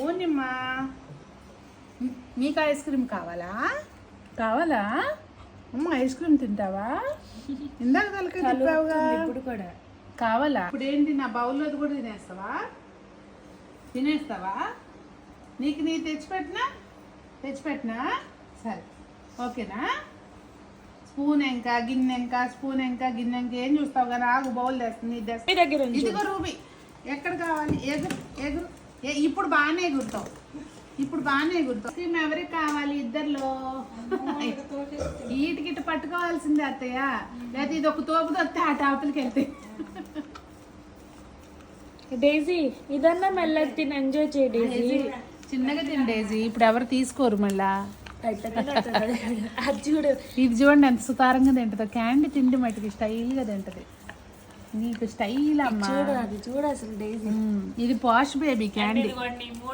ఓనిమ్మా, మీకు ice cream కావాలా? కావాలా అమ్మ? ఐస్ క్రీమ్ తింటావా? ఇందాక తలకాయ తిప్పావుగా. ఇప్పుడు కూడా కావాలా? ఇప్పుడు ఏంటి, నా బౌల్లో కూడా తినేస్తావా? నీకు నీ తెచ్చిపెట్టినా సరే, ఓకేనా? స్పూన్ ఇంకా గిన్నె ఏం చూస్తావు కానీ ఆగు, బౌల్ తెస్తుంది. ఇదిగో రూబీ, ఎక్కడ కావాలి? ఎగురు. ఇప్పుడు బాగానే ఎగురుతావు. క్రీమ్ ఎవరికి కావాలి? ఇద్దర్లో ఈటికిట పట్టుకోవాల్సిందే అత్తయ్య, లేదా ఇది ఒక తోపు వస్తే ఆ టాపులకి వెళ్తాయి. డేజీ ఇదన్నా మెల్లగా తిని ఎంజాయ్ చేయి డేజీ. చిన్నగా తిని డేజీ, ఇప్పుడు ఎవరు తీసుకోరు మళ్ళా. అది చూడు, ఇది చూడండి ఎంత సుతారంగా తింటుందో. క్యాండీ తిండి మటుకి స్టైల్గా తింటది. నీకు స్టైల్ అమ్మా. అది చూడు అసలు డేజీ. ఇది పాష్ బేబీ క్యాండీ.